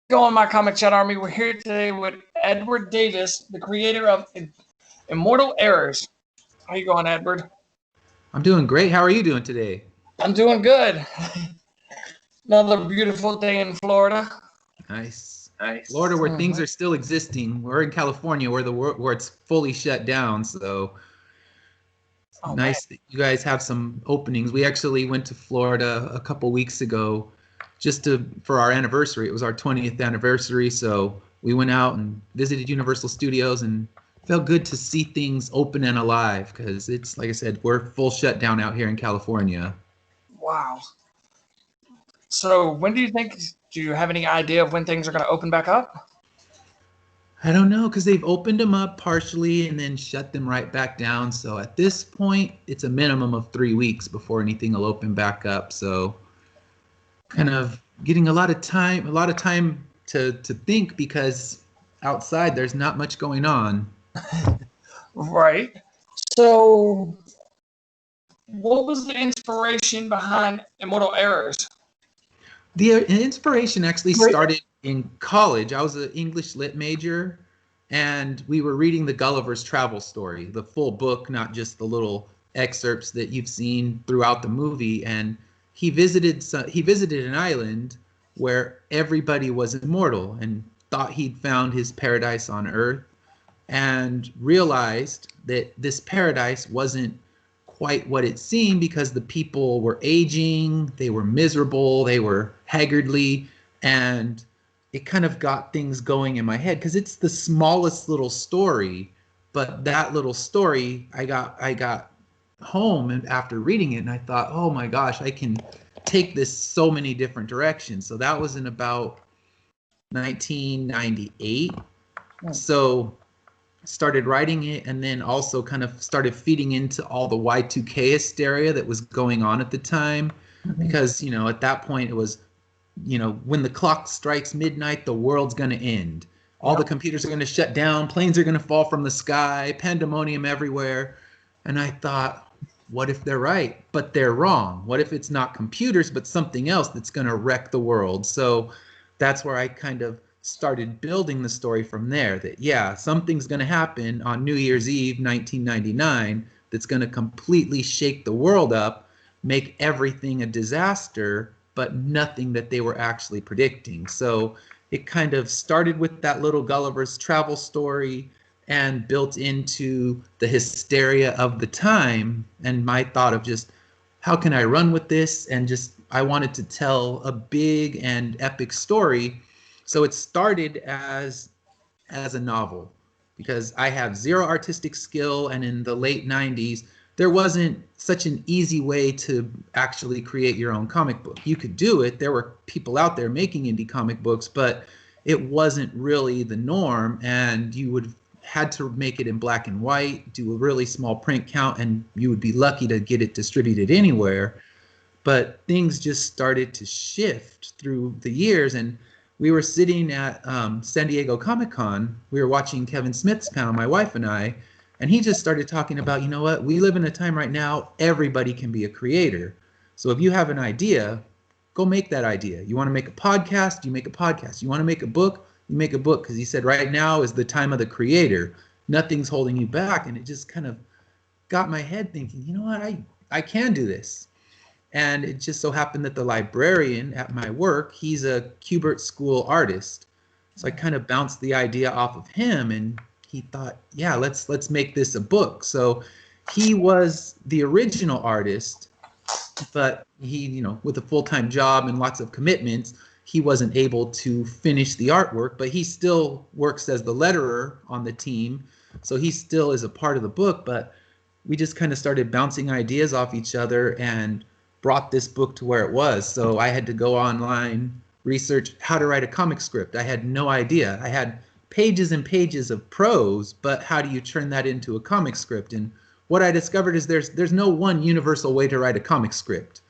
Going, my comic chat army? We're here today with Edward Davis, the creator of Immortal Errors. How you going, Edward? I'm doing great. How are you doing today? I'm doing good. Another beautiful day in Florida. Nice. Nice. Florida, where things are still existing. We're in California, where it's fully shut down. So nice that you guys have some openings. We actually went to Florida a couple weeks ago, for our anniversary. It was our 20th anniversary, so we went out and visited Universal Studios and felt good to see things open and alive because it's, like I said, we're full shutdown out here in California. Wow. So when do you have any idea of when things are going to open back up? I don't know, because they've opened them up partially and then shut them right back down. So at this point, it's a minimum of 3 weeks before anything will open back up. So kind of getting a lot of time to think, because outside there's not much going on. Right. So what was the inspiration behind Immortal Errors? The inspiration actually started in college. I was an English lit major, and we were reading the Gulliver's Travel Story, the full book, not just the little excerpts that you've seen throughout the movie. And he visited an island where everybody was immortal and thought he'd found his paradise on Earth, and realized that this paradise wasn't quite what it seemed, because the people were aging, they were miserable, they were haggardly, and it kind of got things going in my head, because it's the smallest little story, but that little story, I got home and after reading it, and I thought, oh my gosh, I can take this so many different directions. So that was in about 1998. So started writing it, and then also kind of started feeding into all the Y2K hysteria that was going on at the time. Because, at that point it was, when the clock strikes midnight, the world's going to end. All the computers are going to shut down, planes are going to fall from the sky, pandemonium everywhere. And I thought, what if they're right, but they're wrong? What if it's not computers, but something else that's going to wreck the world? So that's where I kind of started building the story from there, that something's going to happen on New Year's Eve 1999 that's going to completely shake the world up, make everything a disaster, but nothing that they were actually predicting. So it kind of started with that little Gulliver's Travel story and built into the hysteria of the time, and my thought of just, how can I run with this? And just, I wanted to tell a big and epic story. So it started as a novel, because I have zero artistic skill, and in the late 90s, there wasn't such an easy way to actually create your own comic book. You could do it. There were people out there making indie comic books, but it wasn't really the norm, and you would had to make it in black and white, do a really small print count, and you would be lucky to get it distributed anywhere. But things just started to shift through the years, and we were sitting at San Diego Comic-Con. We were watching Kevin Smith's panel, my wife and I, and he just started talking about, you know what, we live in a time right now, everybody can be a creator. So if you have an idea, go make that idea. You want to make a podcast, you make a podcast. You want to make a book, you make a book. Because he said right now is the time of the creator. Nothing's holding you back. And it just kind of got my head thinking, you know what, I can do this. And it just so happened that the librarian at my work, he's a Kubert School artist. So I kind of bounced the idea off of him, and he thought, yeah, let's make this a book. So he was the original artist, but he, with a full-time job and lots of commitments, he wasn't able to finish the artwork, but he still works as the letterer on the team. So he still is a part of the book, but we just kind of started bouncing ideas off each other and brought this book to where it was. So I had to go online, research how to write a comic script. I had no idea. I had pages and pages of prose, but how do you turn that into a comic script? And what I discovered is there's no one universal way to write a comic script.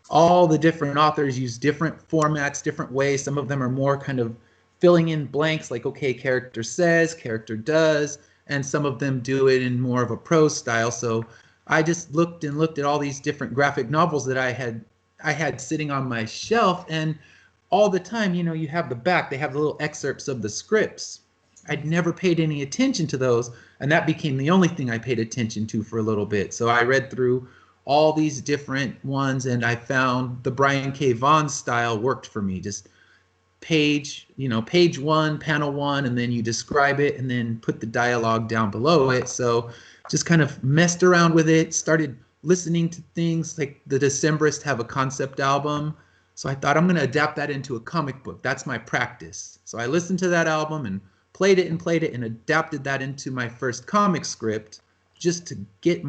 All the different authors use different formats, different ways. Some of them are more kind of filling in blanks, like, okay, character says, character does, and some of them do it in more of a prose style. So I just looked at all these different graphic novels that I had sitting on my shelf, and all the time, you know, you have the back, they have the little excerpts of the scripts. I'd never paid any attention to those, and that became the only thing I paid attention to for a little bit. So I read through all these different ones, and I found the Brian K. Vaughan style worked for me. Just page, you know, page one, panel one, and then you describe it and then put the dialogue down below it. So just kind of messed around with it, started listening to things like the Decemberists have a concept album. So I thought I'm going to adapt that into a comic book. That's my practice. So I listened to that album and played it and adapted that into my first comic script just to get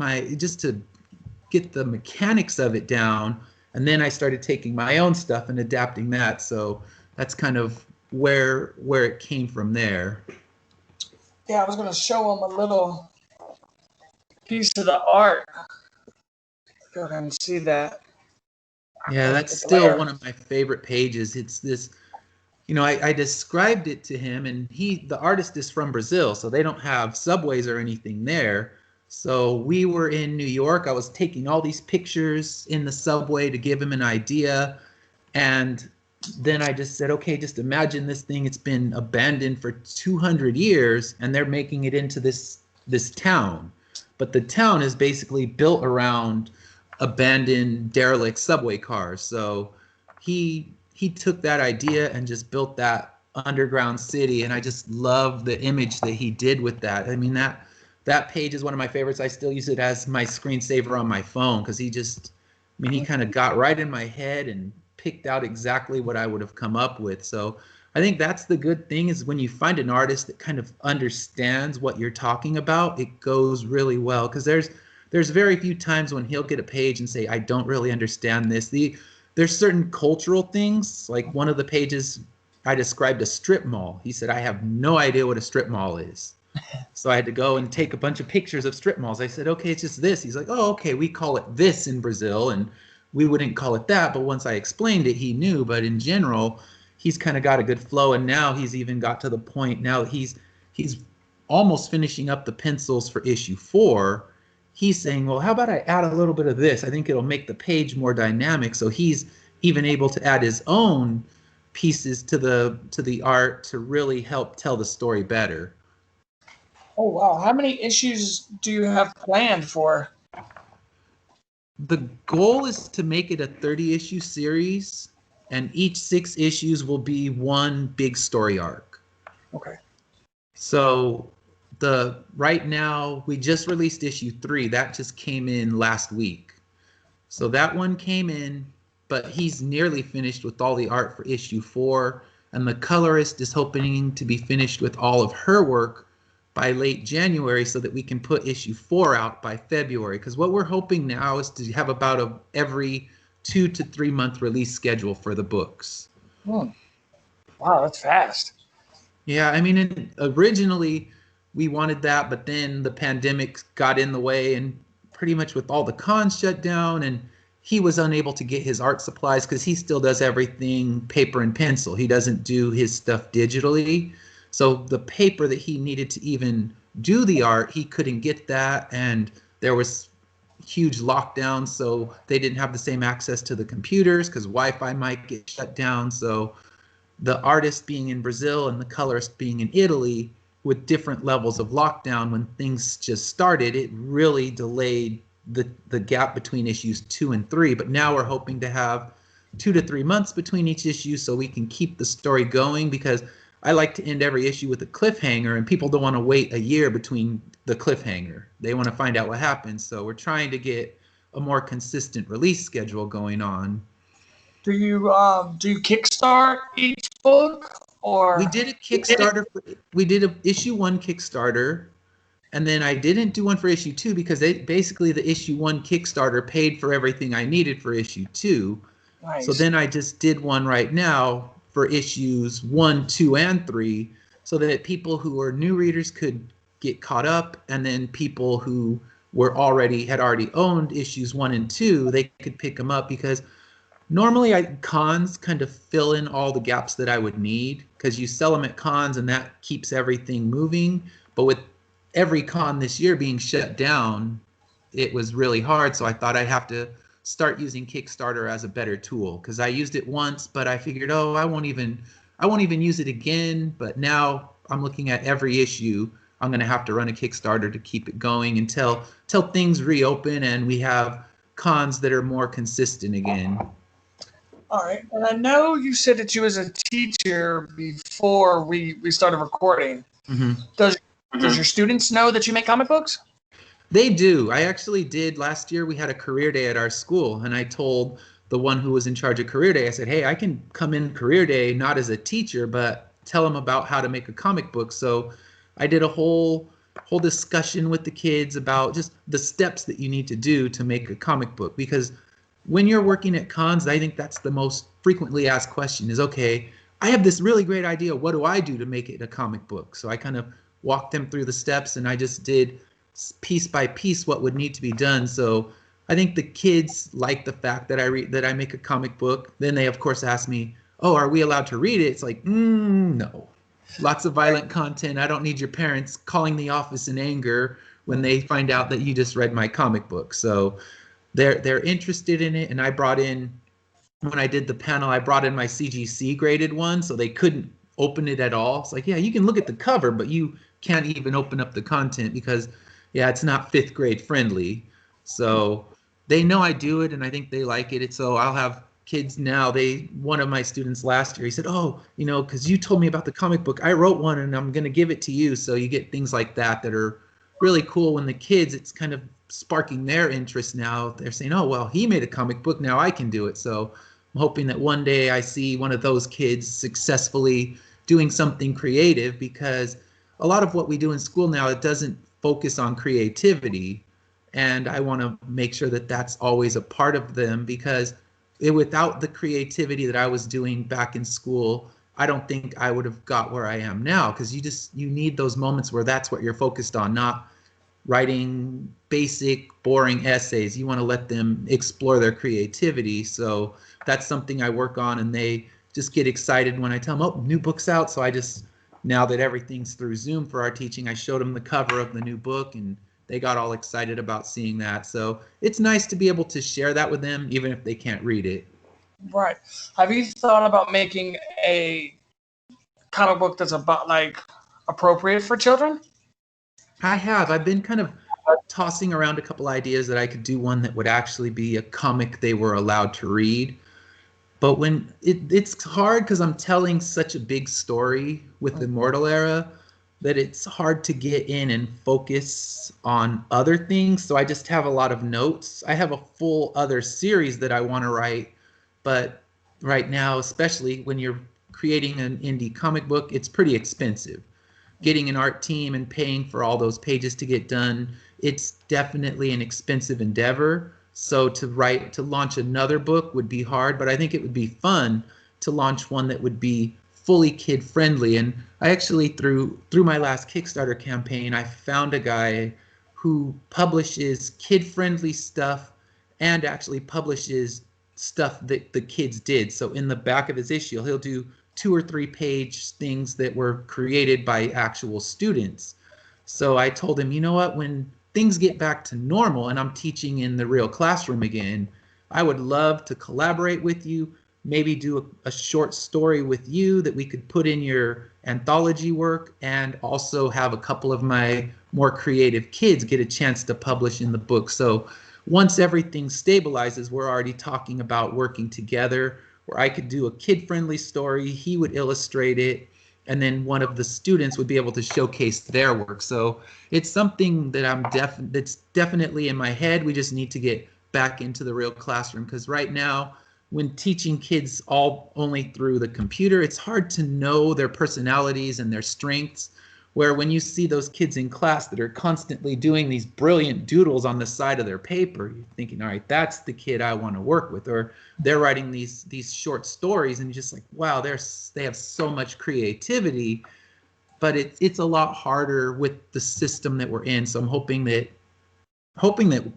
the mechanics of it down. And then I started taking my own stuff and adapting that. So that's kind of where it came from there. Yeah, I was going to show them a little piece of the art. Go ahead and see that. Yeah, that's still one of my favorite pages. It's this, you know, I described it to him, and the artist is from Brazil, so they don't have subways or anything there. So we were in New York. I was taking all these pictures in the subway to give him an idea. And then I just said, okay, just imagine this thing. It's been abandoned for 200 years, and they're making it into this town. But the town is basically built around abandoned, derelict subway cars. So he took that idea and just built that underground city, and I just love the image that he did with that. I mean, that page is one of my favorites. I still use it as my screensaver on my phone because he kind of got right in my head and picked out exactly what I would have come up with. So I think that's the good thing, is when you find an artist that kind of understands what you're talking about, it goes really well, because there's very few times when he'll get a page and say, I don't really understand this. There's certain cultural things, like one of the pages I described a strip mall. He said, I have no idea what a strip mall is. So I had to go and take a bunch of pictures of strip malls. I said, okay, it's just this. He's like, oh, okay, we call it this in Brazil, and we wouldn't call it that. But once I explained it, he knew. But in general, he's kind of got a good flow. And now he's even got to the point now he's almost finishing up the pencils for issue 4. He's saying, well, how about I add a little bit of this? I think it'll make the page more dynamic. So he's even able to add his own pieces to the art to really help tell the story better. Oh, wow. How many issues do you have planned for? The goal is to make it a 30-issue series, and each 6 issues will be one big story arc. Okay. So right now, we just released issue 3. That just came in last week. So that one came in, but he's nearly finished with all the art for issue 4, and the colorist is hoping to be finished with all of her work by late January so that we can put issue 4 out by February. Because what we're hoping now is to have about every 2 to 3 month release schedule for the books. Wow, that's fast. Yeah, I mean, originally we wanted that, but then the pandemic got in the way, and pretty much with all the cons shut down, and he was unable to get his art supplies because he still does everything paper and pencil. He doesn't do his stuff digitally. So the paper that he needed to even do the art, he couldn't get that, and there was huge lockdowns, so they didn't have the same access to the computers because Wi-Fi might get shut down. So the artist being in Brazil and the colorist being in Italy, with different levels of lockdown, when things just started, it really delayed the gap between issues 2 and 3. But now we're hoping to have 2 to 3 months between each issue so we can keep the story going, because I like to end every issue with a cliffhanger, and people don't want to wait a year between the cliffhanger. They want to find out what happens. So we're trying to get a more consistent release schedule going on. Do you Kickstart each book, or? We did a Kickstarter. We did a issue 1 Kickstarter, and then I didn't do one for issue 2 because basically the issue 1 Kickstarter paid for everything I needed for issue 2. Nice. So then I just did one right now for issues 1, 2, and 3, so that people who are new readers could get caught up, and then people who had already owned issues 1 and 2, they could pick them up, because normally cons kind of fill in all the gaps that I would need, because you sell them at cons and that keeps everything moving. But with every con this year being shut down, it was really hard. So I thought I'd have to start using Kickstarter as a better tool, because I used it once, but I figured, oh, I won't even use it again. But now I'm looking at every issue. I'm going to have to run a Kickstarter to keep it going until things reopen and we have cons that are more consistent again. All right. And I know you said that you was a teacher before we started recording. Mm-hmm. Does your students know that you make comic books? They do. I actually did. Last year we had a career day at our school, and I told the one who was in charge of career day, I said, hey, I can come in career day not as a teacher, but tell them about how to make a comic book. So I did a whole discussion with the kids about just the steps that you need to do to make a comic book, because when you're working at cons, I think that's the most frequently asked question is, okay, I have this really great idea. What do I do to make it a comic book? So I kind of walked them through the steps, and I just did piece by piece what would need to be done. So I think the kids like the fact that I make a comic book. Then they of course ask me, oh, are we allowed to read it? It's like, no. Lots of violent content. I don't need your parents calling the office in anger when they find out that you just read my comic book. So they're interested in it. And I brought in, when I did the panel, I brought in my CGC graded one, so they couldn't open it at all. It's like, yeah, you can look at the cover, but you can't even open up the content because, yeah, it's not 5th grade friendly. So they know I do it, and I think they like it. So I'll have kids now. One of my students last year, he said, oh, because you told me about the comic book, I wrote one and I'm going to give it to you. So you get things like that are really cool. When the kids, it's kind of sparking their interest now. They're saying, oh, well, he made a comic book, now I can do it. So I'm hoping that one day I see one of those kids successfully doing something creative, because a lot of what we do in school now, it doesn't focus on creativity. And I want to make sure that that's always a part of them, because without the creativity that I was doing back in school, I don't think I would have got where I am now, because you need those moments where that's what you're focused on, not writing basic, boring essays. You want to let them explore their creativity. So that's something I work on, and they just get excited when I tell them, oh, new book's out. So now that everything's through Zoom for our teaching, I showed them the cover of the new book, and they got all excited about seeing that. So it's nice to be able to share that with them, even if they can't read it. Right. Have you thought about making a comic book that's about appropriate for children? I have. I've been kind of tossing around a couple ideas that I could do one that would actually be a comic they were allowed to read. But when it's hard, because I'm telling such a big story with the Immortal Era, that it's hard to get in and focus on other things. So I just have a lot of notes. I have a full other series that I want to write, but right now, especially when you're creating an indie comic book, it's pretty expensive. Getting an art team and paying for all those pages to get done, it's definitely an expensive endeavor. So to launch another book would be hard, but I think it would be fun to launch one that would be fully kid friendly. And I actually, through my last Kickstarter campaign, I found a guy who publishes kid friendly stuff and actually publishes stuff that the kids did. So in the back of his issue, he'll do 2 or 3 page things that were created by actual students. So I told him, you know what, when things get back to normal and I'm teaching in the real classroom again, I would love to collaborate with you, maybe do a short story with you that we could put in your anthology work, and also have a couple of my more creative kids get a chance to publish in the book. So once everything stabilizes, we're already talking about working together, where I could do a kid-friendly story, he would illustrate it, and then one of the students would be able to showcase their work. So it's something that that's definitely in my head. We just need to get back into the real classroom, because right now, when teaching kids all only through the computer, it's hard to know their personalities and their strengths. Where when you see those kids in class that are constantly doing these brilliant doodles on the side of their paper, you're thinking, all right, that's the kid I want to work with. Or they're writing these short stories, and you're just like, wow, they have so much creativity, but it's a lot harder with the system that we're in. So I'm hoping that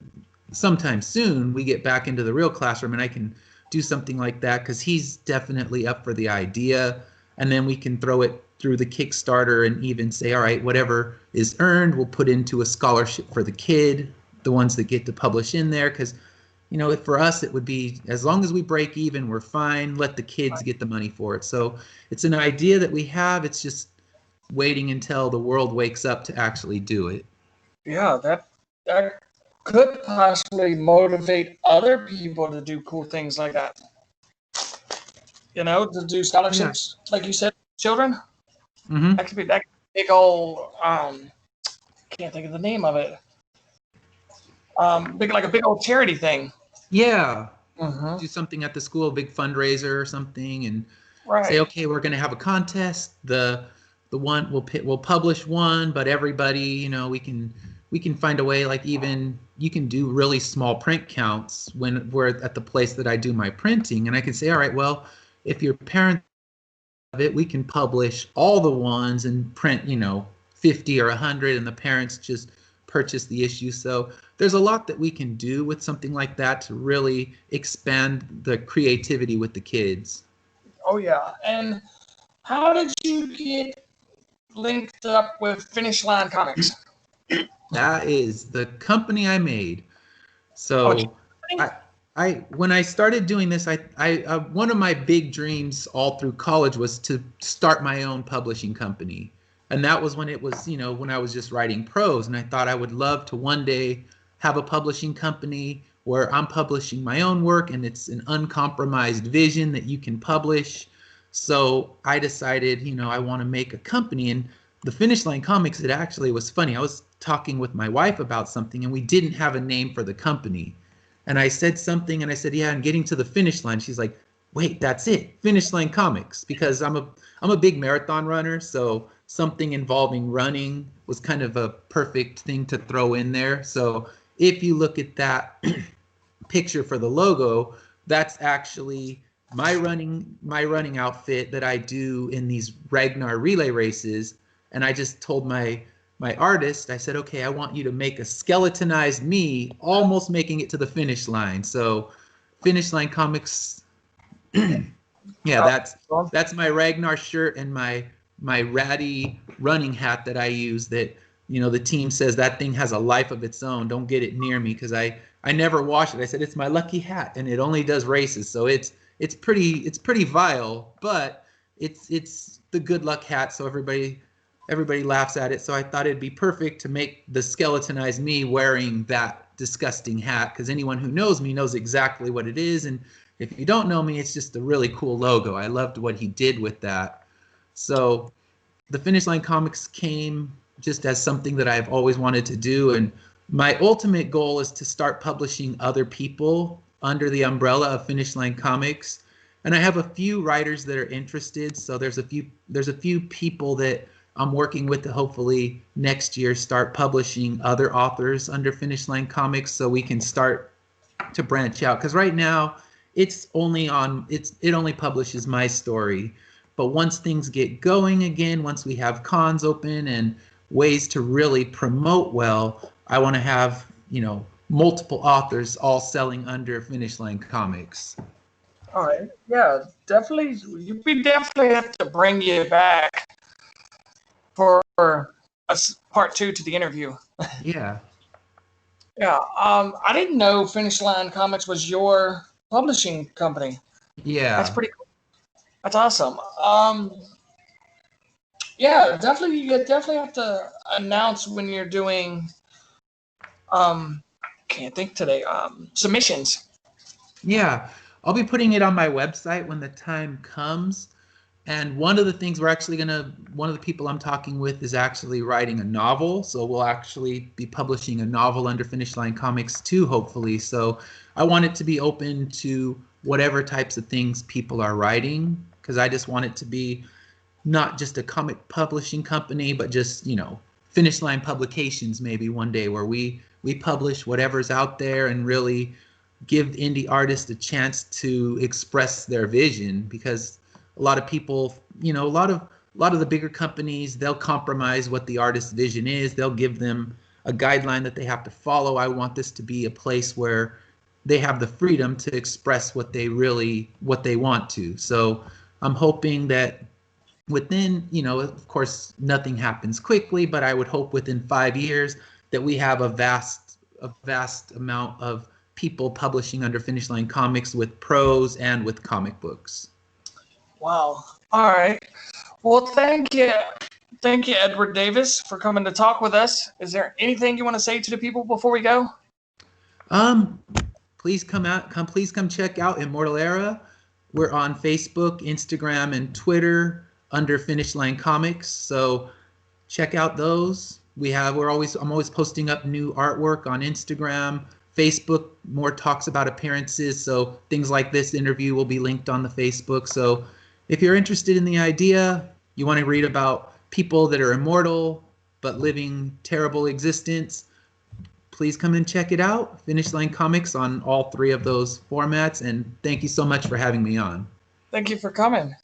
sometime soon we get back into the real classroom and I can do something like that, because he's definitely up for the idea, and then we can throw it through the Kickstarter and even say, all right, whatever is earned, we'll put into a scholarship for the kid, the ones that get to publish in there. Because, you know, for us, it would be as long as we break even, we're fine. Let the kids get the money for it. So it's an idea that we have. It's just waiting until the world wakes up to actually do it. Yeah, that could possibly motivate other people to do cool things like that. You know, to do scholarships, like you said, children. Mm-hmm. That could be that big old. Can't think of the name of it. Big like a big old charity thing. Yeah. Mm-hmm. Do something at the school, a big fundraiser or something, and say, Right. okay, we're going to have a contest. The one we'll publish one, but everybody, you know, we can find a way. Like even you can do really small print counts when we're at the place that I do my printing, and I can say, all right, well, if your parents have it, we can publish all the ones and print, you know, 50 or 100, and the parents just purchase the issue. So there's a lot that we can do with something like that to really expand the creativity with the kids. Oh yeah. And how did you get linked up with Finishline Comics? That is the company I made. Oh, So I when I started doing this, I one of my big dreams all through college was to start my own publishing company. And that was when it was, you know, when I was just writing prose, and I thought I would love to one day have a publishing company where I'm publishing my own work and it's an uncompromised vision that you can publish. So I decided, you know, I want to make a company. And the Finishline Comics, it actually was funny. I was talking with my wife about something and we didn't have a name for the company. And I said something and I said, yeah, I'm getting to the finish line. She's like, wait, that's it, Finishline Comics, because I'm a big marathon runner, so something involving running was kind of a perfect thing to throw in there. So if you look at that picture for the logo, that's actually my running outfit that I do in these Ragnar relay races. And I just told my artist, I said, okay, I want you to make a skeletonized me almost making it to the finish line. So Finishline Comics, yeah, that's my Ragnar shirt and my ratty running hat that I use that, you know, the team says that thing has a life of its own. Don't get it near me, because I never wash it. I said it's my lucky hat and it only does races. So it's pretty vile, but it's the good luck hat, so everybody laughs at it. So I thought it'd be perfect to make the skeletonized me wearing that disgusting hat, because anyone who knows me knows exactly what it is. And if you don't know me, it's just a really cool logo. I loved what he did with that. So the Finishline Comics came just as something that I've always wanted to do. And my ultimate goal is to start publishing other people under the umbrella of Finishline Comics. And I have a few writers that are interested. So there's a few people that I'm working with to hopefully next year start publishing other authors under Finishline Comics, so we can start to branch out. Because right now it only publishes my story. But once things get going again, once we have cons open and ways to really promote well, I want to have, you know, multiple authors all selling under Finishline Comics. all right. Yeah, definitely. We definitely have to bring you back for a part 2 to the interview. Yeah. Yeah. I didn't know Finishline Comics was your publishing company. Yeah. That's pretty cool. That's awesome. Yeah, definitely. You definitely have to announce when you're doing. Can't think today. Submissions. Yeah. I'll be putting it on my website when the time comes. And one of the things one of the people I'm talking with is actually writing a novel. So we'll actually be publishing a novel under Finishline Comics too, hopefully. So I want it to be open to whatever types of things people are writing, because I just want it to be not just a comic publishing company, but just, you know, Finishline Publications maybe one day, where we publish whatever's out there and really give indie artists a chance to express their vision. Because a lot of people, you know, a lot of the bigger companies, they'll compromise what the artist's vision is. They'll give them a guideline that they have to follow. I want this to be a place where they have the freedom to express what they want to. So I'm hoping that within, you know, of course, nothing happens quickly, but I would hope within 5 years that we have a vast amount of people publishing under Finishline Comics with prose and with comic books. Wow. All right. Well, thank you. Thank you, Edward Davis, for coming to talk with us. Is there anything you want to say to the people before we go? Please come check out Immortal Era. We're on Facebook, Instagram, and Twitter under Finishline Comics. So check out those. I'm always posting up new artwork on Instagram, Facebook, more talks about appearances. So things like this interview will be linked on the Facebook. So if you're interested in the idea, you want to read about people that are immortal but living terrible existence, please come and check it out. Finishline Comics on all 3 of those formats. And thank you so much for having me on. Thank you for coming.